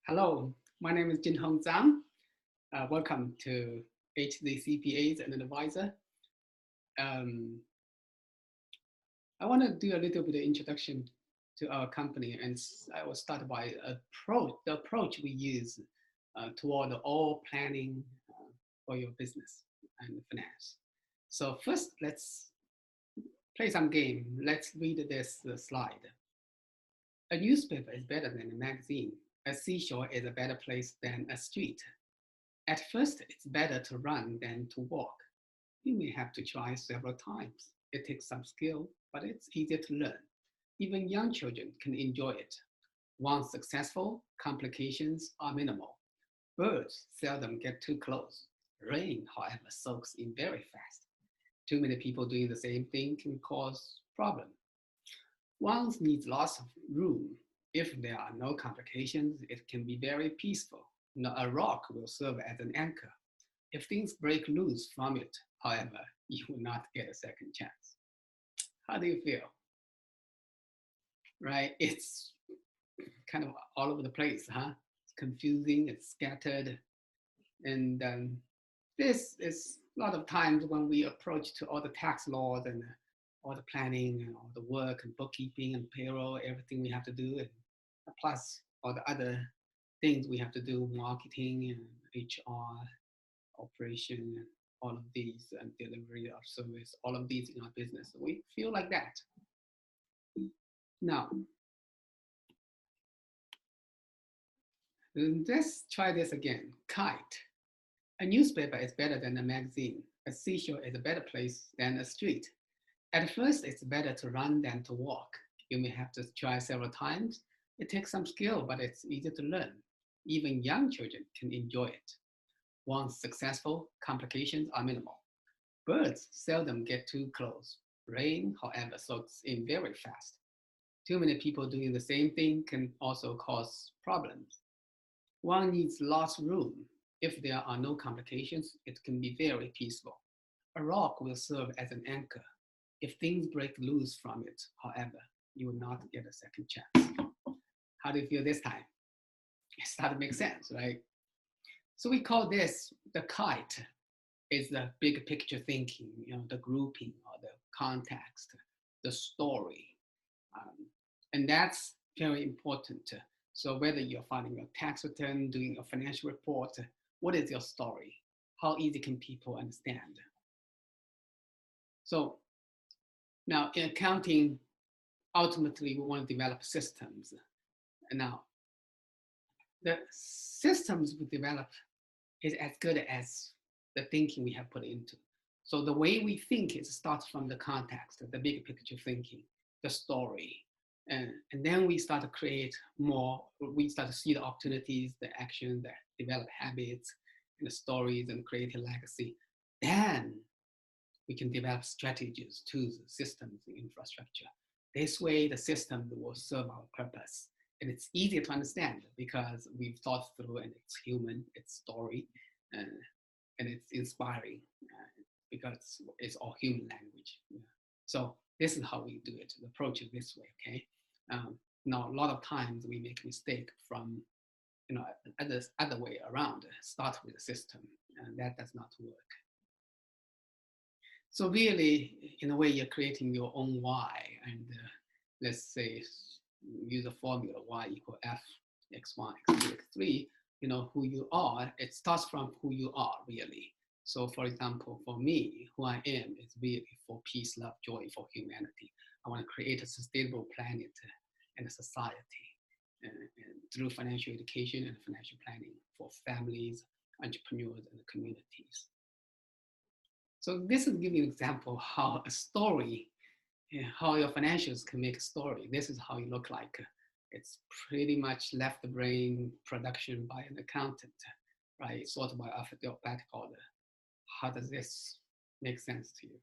Hello, my name is Jin Hong Zhang. Welcome to HZ CPAs and Advisor. Um, I want to do a little bit of introduction to our company, and I will start by the approach we use toward all planning for your business and finance. So first, let's play some game. Let's read this slide. A newspaper is better than a magazine. A seashore is a better place than a street. At first, it's better to run than to walk. You may have to try several times. It takes some skill, but it's easier to learn. Even young children can enjoy it. Once successful, complications are minimal. Birds seldom get too close. Rain, however, soaks in very fast. Too many people doing the same thing can cause problems. One needs lots of room. If there are no complications, it can be very peaceful. A rock will serve as an anchor. If things break loose from it, however, you will not get a second chance. How do you feel? Right? It's kind of all over the place, huh? It's confusing, it's scattered. And this is a lot of times when we approach to all the tax laws and all the planning and all the work and bookkeeping and payroll, everything we have to do, and plus all the other things we have to do, marketing and HR, operation, and all of these, and delivery of service, all of these in our business. We feel like that. Now, let's try this again. Kite. A newspaper is better than a magazine. A seashore is a better place than a street. At first, it's better to run than to walk. You may have to try several times. It takes some skill, but it's easy to learn. Even young children can enjoy it. Once successful, complications are minimal. Birds seldom get too close. Rain, however, soaks in very fast. Too many people doing the same thing can also cause problems. One needs lots of room. If there are no complications, it can be very peaceful. A rock will serve as an anchor. If things break loose from it, however, you will not get a second chance. How do you feel this time? It started to make sense, right? So we call this the kite. Is the big picture thinking, the grouping or the context, the story. And that's very important. So whether you're filing a tax return, doing a financial report, what is your story? How easy can people understand? So now in accounting, ultimately we want to develop systems. And now the systems we develop is as good as the thinking we have put into. So the way we think is starts from the context, the big picture thinking, the story. And then we start to create more, we start to see the opportunities, the action, the develop habits, and the stories and create a legacy. Then we can develop strategies, tools, systems, and infrastructure. This way, the system will serve our purpose. And it's easier to understand because we've thought through and it's human, it's story, and it's inspiring because it's all human language. Yeah. So this is how we do it, the approach is this way, okay? Now, a lot of times we make a mistake from, other way around, start with the system, and that does not work. So really, in a way, you're creating your own why, and let's say, use a formula, y equal f, x1, x2, x3, who you are, it starts from who you are, really. So for example, for me, who I am is really for peace, love, joy, for humanity. I want to create a sustainable planet and a society and through financial education and financial planning for families, entrepreneurs, and communities. So this is giving you an example how a story, how your financials can make a story. This is how you look like. It's pretty much left brain production by an accountant, right? Sorted by alphabetical order. How does this make sense to you?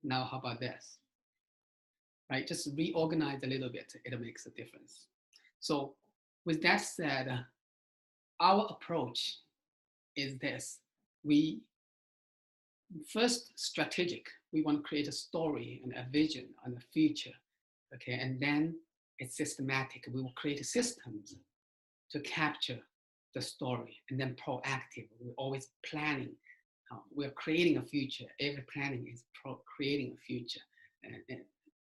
Now, how about this? Right, just reorganize a little bit, it makes a difference. So with that said, our approach is this. We first strategic, we want to create a story and a vision and a future, okay? And then it's systematic, we will create systems to capture the story, and then proactive. We're always planning. We're creating a future. Every planning is creating a future,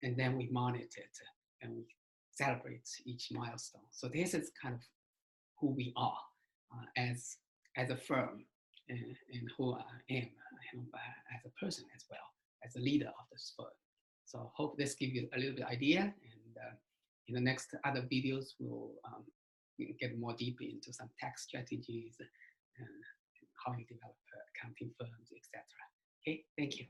and then we monitor it and we celebrate each milestone. So this is kind of who we are as a firm, and who I am as a person as well, as a leader of this firm. So hope this gives you a little bit idea, and in the next other videos, we'll get more deep into some tax strategies and how you develop accounting firms, etc. Okay, thank you.